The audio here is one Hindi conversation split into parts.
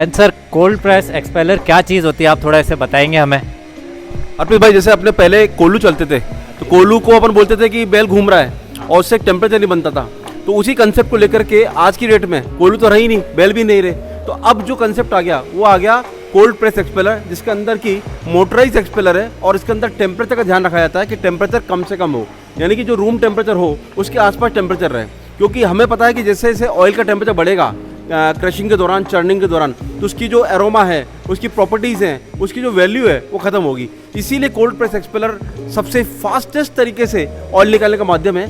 सर कोल्ड प्रेस एक्सपेलर क्या चीज़ होती है, आप थोड़ा इसे बताएंगे हमें। अर्पित भाई, जैसे अपने पहले कोल्लू चलते थे तो कोल्लू को अपन बोलते थे कि बैल घूम रहा है और उससे टेम्परेचर नहीं बनता था। तो उसी कंसेप्ट को लेकर के आज की डेट में कोल्लू तो रही नहीं, बैल भी नहीं रहे, तो अब जो कंसेप्ट आ गया वो आ गया कोल्ड प्रेस एक्सपेलर, जिसके अंदर की मोटराइज एक्सपेलर है और इसके अंदर टेम्परेचर का ध्यान रखा जाता है कि टेम्परेचर कम से कम हो, यानी कि जो रूम टेम्परेचर हो उसके आसपास टेम्परेचर रहे। क्योंकि हमें पता है कि जैसे जैसे ऑयल का टेम्परेचर बढ़ेगा क्रशिंग के दौरान, चर्निंग के दौरान, तो उसकी जो एरोमा है, उसकी प्रॉपर्टीज़ हैं, उसकी जो वैल्यू है वो ख़त्म होगी। इसीलिए कोल्ड प्रेस एक्सपेलर सबसे फास्टेस्ट तरीके से ऑयल निकालने का माध्यम है,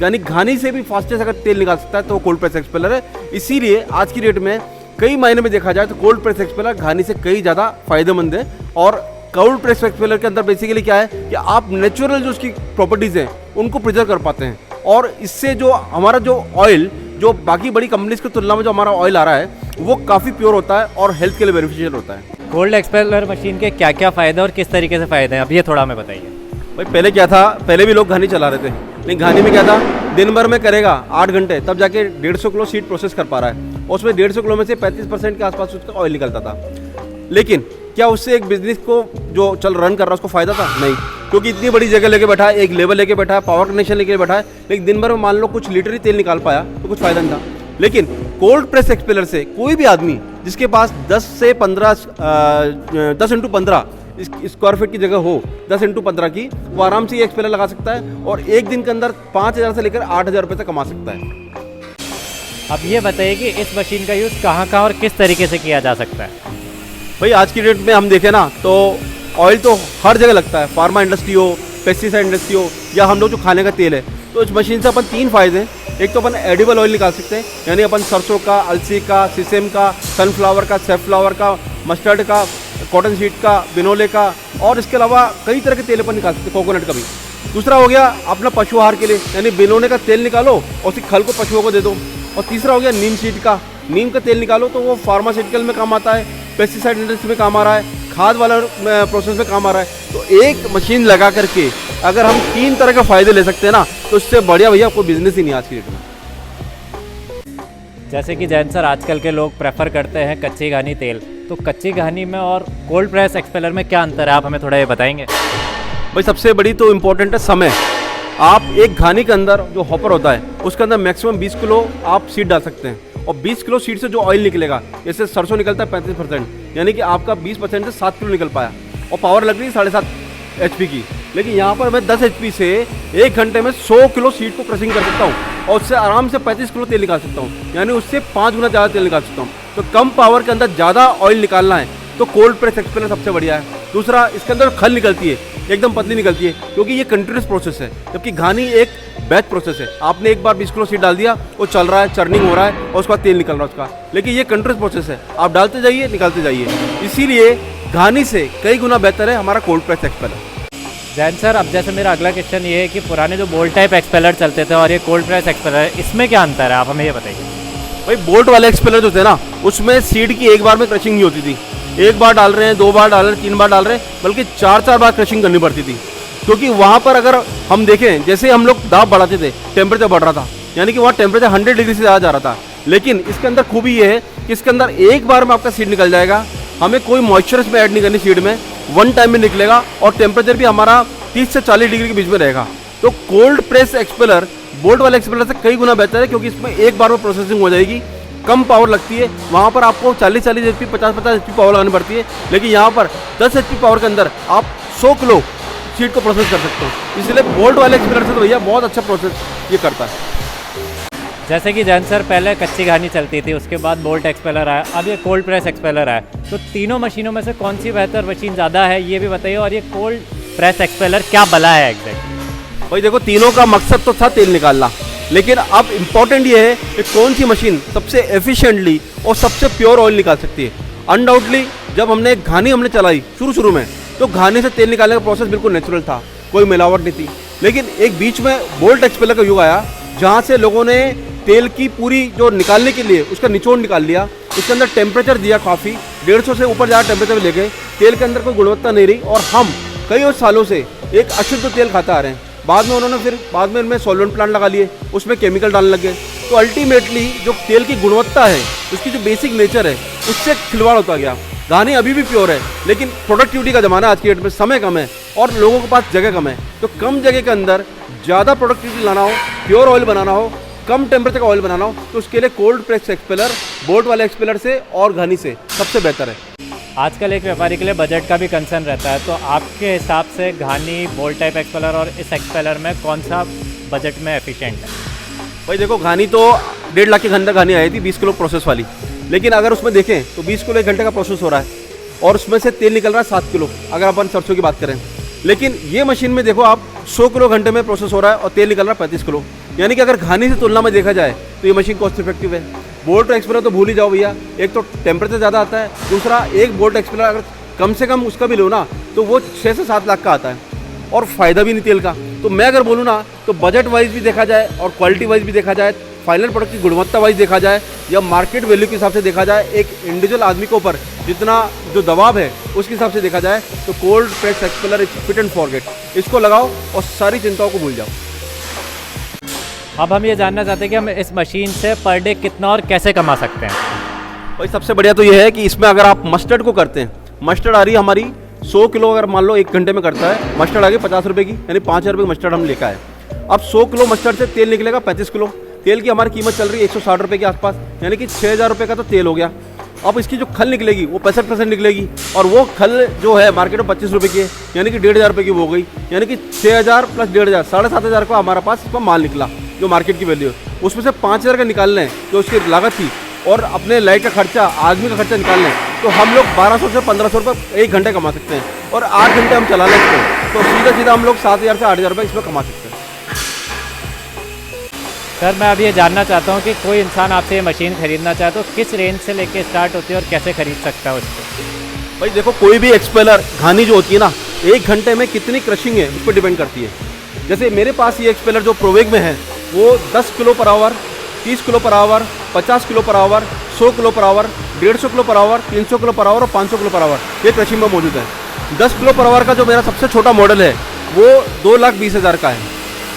यानी घानी से भी फास्टेस्ट अगर तेल निकाल सकता है तो वो कोल्ड प्रेस एक्सपेलर है। इसीलिए आज की डेट में कई मायने में देखा जाए तो कोल्ड प्रेस एक्सपेलर घानी से कई ज़्यादा फायदेमंद है। और कोल्ड प्रेस एक्सपेलर के अंदर बेसिकली क्या है कि आप नेचुरल जो उसकी प्रॉपर्टीज़ हैं उनको प्रिजर्व कर पाते हैं, और इससे जो हमारा जो ऑयल, जो बाकी बड़ी कंपनीज की तुलना में जो हमारा ऑयल आ रहा है वो काफ़ी प्योर होता है और हेल्थ के लिए बेनिफिशियल होता है। कोल्ड एक्सपेलर मशीन के क्या क्या फ़ायदे और किस तरीके से फ़ायदे हैं, अब ये थोड़ा हमें बताइए। भाई पहले क्या था, पहले भी लोग घानी चला रहे थे, लेकिन घानी में क्या था, दिन भर में करेगा 8 घंटे, तब जाके 150 किलो सीड प्रोसेस कर पा रहा है, और उसमें 150 किलो में से 35% के आसपास उसका ऑयल निकलता था। लेकिन क्या उससे एक बिजनेस को जो रन कर रहा है उसको फायदा था? नहीं, क्योंकि इतनी बड़ी जगह लेके बैठा है, एक लेवल लेके बैठा है, पावर कनेक्शन लेके बैठा है, लेकिन दिन भर में मान लो कुछ लीटर ही तेल निकाल पाया तो कुछ फायदा नहीं था। लेकिन कोल्ड प्रेस एक्सपेलर से कोई भी आदमी जिसके पास 10 × 15 स्क्वायर फीट की जगह हो, 10 × 15 की, वो आराम से ये एक्सपेलर लगा सकता है और एक दिन के अंदर 5,000 से लेकर 8,000 रुपये तक कमा सकता है। अब ये बताइए कि इस मशीन का यूज़ कहाँ कहाँ और किस तरीके से किया जा सकता है। भाई आज की डेट में हम देखें ना तो ऑयल तो हर जगह लगता है, फार्मा इंडस्ट्री हो, पेस्टिसाइड इंडस्ट्री हो, या हम लोग जो खाने का तेल है। तो इस मशीन से अपन 3 फायदे हैं। एक तो अपन एडिबल ऑयल निकाल सकते हैं, यानी अपन सरसों का, अलसी का, सीसेम का, सनफ्लावर का, सेफ्लावर का, मस्टर्ड का, कॉटन सीड का, बिनोले का, और इसके अलावा कई तरह के तेल अपन निकाल सकते हैं, कोकोनट का भी। दूसरा हो गया अपना पशु आहार के लिए, यानी बिनोले का तेल निकालो और उसकी खल को पशुओं को दे दो। और तीसरा हो गया नीम सीड का, नीम का तेल निकालो तो वो फार्मास्यूटिकल में काम आता है, पेस्टिसाइड इंडस्ट्री में काम आ रहा है, खाद वाला प्रोसेस में काम आ रहा है। तो एक मशीन लगा करके अगर हम 3 तरह के फायदे ले सकते हैं ना, तो इससे बढ़िया भैया कोई बिजनेस ही नहीं आज की डेट में। जैसे कि जैन सर, आजकल के लोग प्रेफर करते हैं कच्ची घानी तेल, तो कच्ची घानी में और कोल्ड प्रेस एक्सपेलर में क्या अंतर है, आप हमें थोड़ा ये बताएंगे। भाई सबसे बड़ी तो इम्पोर्टेंट है समय। आप एक घानी के अंदर जो हॉपर होता है उसके अंदर मैक्सिमम 20 किलो आप सीड डाल सकते हैं, और 20 किलो सीड से जो ऑयल निकलेगा, जैसे सरसों निकलता है 35%, यानी कि आपका 20% से 7 किलो निकल पाया, और पावर लग रही है 7.5 HP की। लेकिन यहाँ पर मैं 10 HP से 1 घंटे में 100 किलो सीड को क्रशिंग कर सकता हूँ और उससे आराम से 35 किलो तेल निकाल सकता हूँ, यानी उससे 5 गुना ज़्यादा तेल निकाल सकता हूँ। तो कम पावर के अंदर ज़्यादा ऑयल निकालना है तो कोल्ड प्रेस एक्सपेलर सबसे बढ़िया है। दूसरा, इसके अंदर खल निकलती है, एकदम पतली निकलती है, क्योंकि ये कंटिन्यूस प्रोसेस है, जबकि घानी एक बैच प्रोसेस है। आपने एक बार 20 किलो सीड डाल दिया, वो चल रहा है, चर्निंग हो रहा है और उसका तेल निकल रहा है उसका, लेकिन ये कंटिन्यूस प्रोसेस है, आप डालते जाइए, निकालते जाइए। इसीलिए घानी से कई गुना बेहतर है हमारा cold press expeller. Jain sir, अब जैसे मेरा अगला क्वेश्चन ये है कि पुराने जो बोल्ट टाइप एक्सपेलर चलते थे और ये कोल्ड प्रेस एक्सपेलर है, इसमें क्या अंतर है, आप हमें ये बताइए। भाई बोल्ट वाले एक्सपेलर जो थे ना, उसमें सीड की एक बार में क्रशिंग नहीं होती थी, एक बार डाल रहे हैं, 2 बार डाल रहे हैं, 3 बार डाल रहे हैं, बल्कि 4-4 बार क्रशिंग करनी पड़ती थी। क्योंकि वहाँ पर अगर हम देखें, जैसे हम लोग दाब बढ़ाते थे, टेम्परेचर बढ़ रहा था, यानी कि वहाँ टेम्परेचर 100 डिग्री से ज़्यादा जा रहा था। लेकिन इसके अंदर खूबी ये है कि इसके अंदर एक बार में आपका सीड निकल जाएगा, हमें कोई मॉइस्चर इसमें ऐड नहीं करनी सीड में, 1 टाइम में निकलेगा, और टेम्परेचर भी हमारा 30 से 40 डिग्री के बीच में रहेगा। तो कोल्ड प्रेस एक्सपेलर बोल्ट वाले एक्सपेलर से कई गुना बेहतर है, क्योंकि इसमें एक बार में प्रोसेसिंग हो जाएगी, कम पावर लगती है। वहाँ पर आपको 40-40 HP, 50-50 HP पावर लगानी पड़ती है, लेकिन यहाँ पर 10 HP पावर के अंदर आप 100 किलो सीड को प्रोसेस कर सकते हो। इसलिए बोल्ट वाले एक्सपेलर से तो भैया बहुत अच्छा प्रोसेस ये करता है। जैसे कि जैन सर, पहले कच्ची घानी चलती थी, उसके बाद बोल्ट एक्सपेलर आया, अब ये कोल्ड प्रेस एक्सपेलर आया, तो तीनों मशीनों में से कौन सी बेहतर मशीन ज़्यादा है, ये भी बताइए। और ये कोल्ड प्रेस एक्सपेलर क्या भला है एग्जैक्ट? भाई देखो, तीनों का मकसद तो था तेल निकालना, लेकिन अब इम्पॉर्टेंट ये है कि कौन सी मशीन सबसे एफिशिएंटली और सबसे प्योर ऑयल निकाल सकती है। अनडाउटली जब हमने घानी चलाई शुरू में, तो घानी से तेल निकालने का प्रोसेस बिल्कुल नेचुरल था, कोई मिलावट नहीं थी। लेकिन एक बीच में बोल्ट एक्सपेलर का युग आया, जहाँ से लोगों ने तेल की पूरी जो निकालने के लिए उसका निचोड़ निकाल लिया, उसके अंदर टेम्परेचर दिया, काफ़ी 150 से ऊपर ज़्यादा टेम्परेचर ले गए, तेल के अंदर कोई गुणवत्ता नहीं रही, और हम कई सालों से एक अशुद्ध तेल खाते आ रहे हैं। बाद में उन्होंने बाद में इनमें सॉल्वेंट प्लांट लगा लिए, उसमें केमिकल डालने लगे, तो अल्टीमेटली जो तेल की गुणवत्ता है, उसकी जो बेसिक नेचर है, उससे खिलवाड़ होता गया। घानी अभी भी प्योर है, लेकिन प्रोडक्टिविटी का ज़माना आज की डेट में, समय कम है और लोगों के पास जगह कम है। तो कम जगह के अंदर ज़्यादा प्रोडक्टिविटी लाना हो, प्योर ऑयल बनाना हो, कम टेम्परेचर का ऑयल बनाना हो, तो उसके लिए कोल्ड प्रेस एक्सपेलर बोट वाले एक्सपेलर से और घानी से सबसे बेहतर है। आजकल एक व्यापारी के लिए बजट का भी कंसर्न रहता है, तो आपके हिसाब से घानी, बोल्ट टाइप एक्सपेलर और इस एक्सपेलर में कौन सा बजट में एफिशिएंट है? भाई देखो, घानी तो 1.5 लाख के अंदर घानी आई थी 20 किलो प्रोसेस वाली, लेकिन अगर उसमें देखें तो 20 किलो 1 घंटे का प्रोसेस हो रहा है और उसमें से तेल निकल रहा है 7 किलो, अगर अपन सरसों की बात करें। लेकिन ये मशीन में देखो आप 100 किलो घंटे में प्रोसेस हो रहा है और तेल निकल रहा है 35 किलो, यानी कि अगर घानी से तुलना में देखा जाए तो ये मशीन कॉस्ट इफेक्टिव है। बोल्ट एक्सपेलर तो भूल ही जाओ भैया, एक तो टेम्परेचर ज़्यादा आता है, दूसरा एक बोल्ट एक्सपेलर अगर कम से कम उसका भी लो ना तो वो 6 से 7 लाख का आता है और फ़ायदा भी नहीं तेल का। तो मैं अगर बोलूँ ना तो बजट वाइज भी देखा जाए और क्वालिटी वाइज भी देखा जाए, फाइनल प्रोडक्ट की गुणवत्ता वाइज देखा जाए या मार्केट वैल्यू के हिसाब से देखा जाए, एक इंडिविजुअल आदमी के ऊपर जितना जो दबाव है उसके हिसाब से देखा जाए तो cold press expeller is fit and forget. इसको लगाओ और सारी चिंताओं को भूल जाओ। अब हम ये जानना चाहते हैं कि हम इस मशीन से पर डे कितना और कैसे कमा सकते हैं? भाई सबसे बढ़िया तो ये है कि इसमें अगर आप मस्टर्ड को करते हैं, मस्टर्ड आ रही है हमारी 100 किलो, अगर मान लो 1 घंटे में करता है, मस्टर्ड आ गई 50 रुपये की, यानी 5,000 रुपये की मस्टर्ड हम लेकर आए। अब 100 किलो मस्टर्ड से तेल निकलेगा 35 किलो। तेल की हमारी कीमत चल रही है 160 रुपये के आसपास, यानी कि 6,000 रुपये का तो तेल हो गया। अब इसकी जो खल निकलेगी वो 65% निकलेगी और वो खल जो है मार्केट में 25 रुपये की है, यानी कि 1,500 रुपये की वो हो गई, यानी कि 6,000 प्लस 1,500 7,500 का हमारा पास इसका माल निकला जो मार्केट की वैल्यू है। उसमें से 5,000 का निकालना है जो उसकी लागत थी और अपने लाइट का खर्चा, आदमी का खर्चा निकालना है, तो हम लोग 1,200 से 1,500 रुपये 1 घंटे कमा सकते हैं और 8 घंटे हम चला लें इसको तो सीधा सीधा हम लोग 7,000 से 8,000 रुपये इसमें कमा सकते हैं। सर मैं अब ये जानना चाहता हूँ कि कोई इंसान आपसे ये मशीन खरीदना चाहे तो किस रेंज से लेके स्टार्ट होती है और कैसे खरीद सकता है उसको? भाई देखो, कोई भी एक्सपेलर घानी जो होती है ना, 1 घंटे में कितनी क्रशिंग है उस पर डिपेंड करती है। जैसे मेरे पास ये एक्सपेलर जो प्रोवेग में है वो 10 kilo per hour, 30 kilo per hour, 50 kilo per hour, 100 kilo per hour, 150 kilo per hour, 300 kilo per hour और 500 किलो पर आवर ये क्रशिंग में मौजूद है। 10 किलो पर आवर का जो मेरा सबसे छोटा मॉडल है वो 2,20,000 का है,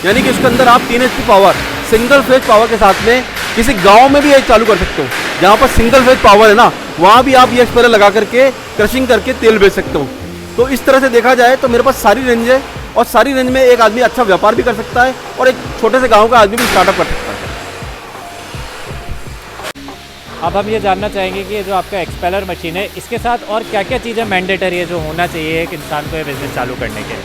यानी कि उसके अंदर आप 3 HP power single phase power के साथ में किसी गांव में भी ये चालू कर सकते हो। जहाँ पर सिंगल फेज पावर है ना, वहाँ भी आप ये एक्सपेलर लगा करके क्रशिंग करके तेल बेच सकते हो। तो इस तरह से देखा जाए तो मेरे पास सारी रेंज है और सारी रेंज में एक आदमी अच्छा व्यापार भी कर सकता है और एक छोटे से गाँव का आदमी भी स्टार्टअप कर सकता है। अब हम ये जानना चाहेंगे कि ये जो आपका एक्सपेलर मशीन है इसके साथ और क्या क्या चीज़ें मैंडेटरी है जो होना चाहिए एक इंसान को ये बिज़नेस चालू करने के लिए?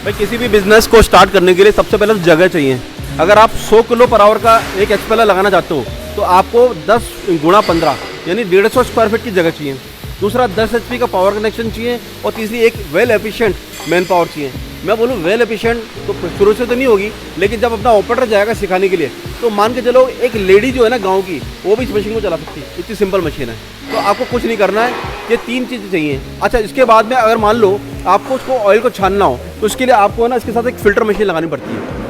भाई किसी भी बिजनेस को स्टार्ट करने के लिए सबसे पहले तो जगह चाहिए। अगर आप 100 किलो पर आवर का एक एक्सपेलर लगाना चाहते हो तो आपको 10 गुणा 15 यानी 150 स्क्वायर फीट की जगह चाहिए। दूसरा 10 HP का पावर कनेक्शन चाहिए और तीसरी एक वेल एफिशिएंट मैन पावर चाहिए। मैं बोलूँ वेल एफिशिएंट तो शुरू से तो नहीं होगी, लेकिन जब अपना ऑपरेटर जाएगा सिखाने के लिए तो मान के चलो एक लेडी जो है ना गाँव की, वो भी इस मशीन को चला सकती है। इतनी सिंपल मशीन है, तो आपको कुछ नहीं करना है, ये 3 चीज़ें चाहिए। अच्छा, इसके बाद में अगर मान लो आपको उसको ऑयल को छानना हो तो उसके लिए आपको ना इसके साथ एक फ़िल्टर मशीन लगानी पड़ती है।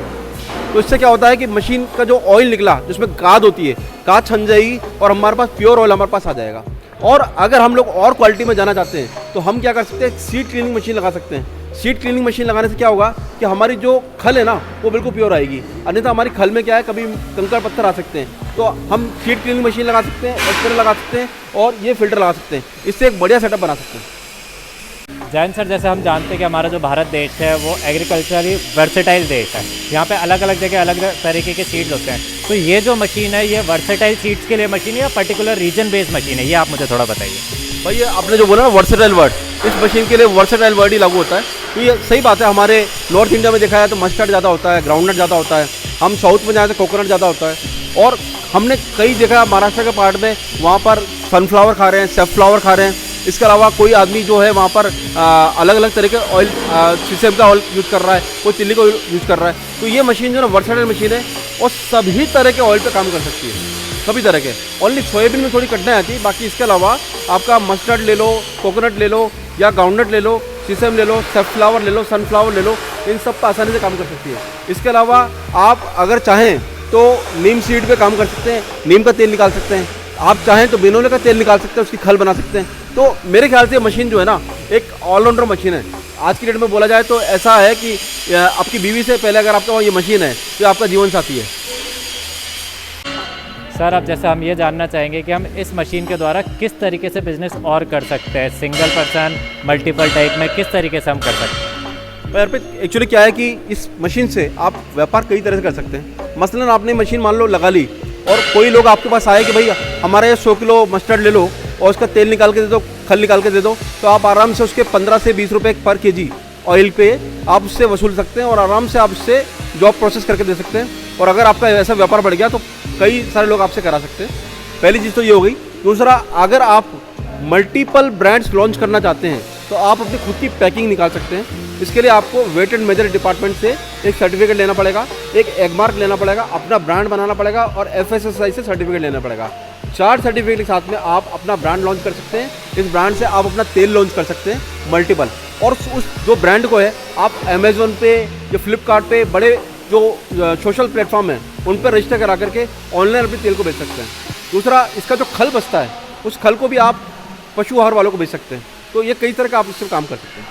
तो इससे क्या होता है कि मशीन का जो ऑयल निकला जिसमें गाद होती है, गाद छन जाएगी और हमारे पास प्योर ऑयल हमारे पास आ जाएगा। और अगर हम लोग और क्वालिटी में जाना चाहते हैं तो हम क्या कर सकते हैं, सीड क्लीनिंग मशीन लगा सकते हैं। सीड क्लीनिंग मशीन लगाने से क्या होगा कि हमारी जो खल है ना वो बिल्कुल प्योर आएगी। अन्यथा हमारी खल में क्या है, कभी कंकड़ पत्थर आ सकते हैं, तो हम सीड क्लीनिंग मशीन लगा सकते हैं, एक्सपेलर लगा सकते हैं और ये फिल्टर लगा सकते हैं। इससे एक बढ़िया सेटअप बना सकते हैं। जैन सर, जैसे हम जानते हैं कि हमारा जो भारत देश है वो एग्रीकल्चरली वर्सेटाइल देश है, यहाँ पे अलग अलग जगह अलग तरीके के सीड्स होते हैं, तो ये जो मशीन है ये वर्सेटाइल सीड्स के लिए मशीन है या पर्टिकुलर रीजन बेस्ड मशीन है, ये आप मुझे थोड़ा बताइए। भाई ये आपने जो बोला ना वर्सेटाइल वर्ड, इस मशीन के लिए वर्सेटाइल वर्ड ही लागू होता है। तो ये सही बात है। हमारे नॉर्थ इंडिया में देखा जाए तो मस्टर्ड ज़्यादा होता है, ग्राउंडनट ज़्यादा होता है। हम साउथ में जाए तो कोकोनट ज़्यादा होता है। और हमने कई जगह महाराष्ट्र के पार्ट में वहाँ पर सनफ्लावर खा रहे हैं, सेफ्लावर खा रहे हैं। इसके अलावा कोई आदमी जो है वहाँ पर अलग अलग तरह के ऑयल, सीसम का ऑयल यूज़ कर रहा है, कोई चिल्ली को यूज़ कर रहा है। तो ये मशीन जो है वर्सेटाइल मशीन है और सभी तरह के ऑयल पे काम कर सकती है, सभी तरह के। ओनली सोयाबीन में थोड़ी कठिनाई आती है, बाकी इसके अलावा आपका मस्टर्ड ले लो, कोकोनट ले लो या ग्राउंडनट ले लो, सीसम ले लो, सेफ्लावर ले लो, सनफ्लावर ले लो, इन सब पर आसानी से काम कर सकती है। इसके अलावा आप अगर चाहें तो नीम सीड पे काम कर सकते हैं, नीम का तेल निकाल सकते हैं। आप चाहें तो बिनोले का तेल निकाल सकते हैं, उसकी खल बना सकते हैं। तो मेरे ख्याल से मशीन जो है ना एक ऑलराउंडर मशीन है। आज की डेट में बोला जाए तो ऐसा है कि आपकी बीवी से पहले अगर आपका ये मशीन है तो आपका जीवन साथी है। सर अब जैसे हम ये जानना चाहेंगे कि हम इस मशीन के द्वारा किस तरीके से बिजनेस और कर सकते हैं, सिंगल पर्सन मल्टीपल टाइप में किस तरीके से हम कर सकते हैं। यार पे एक्चुअली क्या है कि इस मशीन से आप व्यापार कई तरह से कर सकते हैं। मसलन आपने मशीन मान लो लगा ली और कोई लोग आपके पास आए कि भाई हमारे 100 किलो मस्टर्ड ले लो और उसका तेल निकाल के दे दो, खल निकाल के दे दो, तो आप आराम से उसके 15 से 20 रुपये पर केजी ऑयल पे आप उससे वसूल सकते हैं और आराम से आप उससे जॉब प्रोसेस करके दे सकते हैं। और अगर आपका ऐसा व्यापार बढ़ गया तो कई सारे लोग आपसे करा सकते हैं। पहली चीज़ तो ये हो गई। दूसरा, अगर आप मल्टीपल ब्रांड्स लॉन्च करना चाहते हैं तो आप अपनी खुद की पैकिंग निकाल सकते हैं। इसके लिए आपको वेट एंड मेजर डिपार्टमेंट से एक सर्टिफिकेट लेना पड़ेगा, एक एगमार्क लेना पड़ेगा, अपना ब्रांड बनाना पड़ेगा और FSSAI से सर्टिफिकेट लेना पड़ेगा। 4 सर्टिफिकेट के साथ में आप अपना ब्रांड लॉन्च कर सकते हैं। इस ब्रांड से आप अपना तेल लॉन्च कर सकते हैं मल्टीपल, और उस जो ब्रांड को है आप अमेज़ॉन पे या फ्लिपकार्ट पे बड़े जो सोशल प्लेटफॉर्म हैं उन पर रजिस्टर करा करके ऑनलाइन अपने तेल को बेच सकते हैं। दूसरा, इसका जो खल बचता है उस खल को भी आप पशु आहार वालों को बेच सकते हैं। तो ये कई तरह का आप इससे काम कर सकते हैं।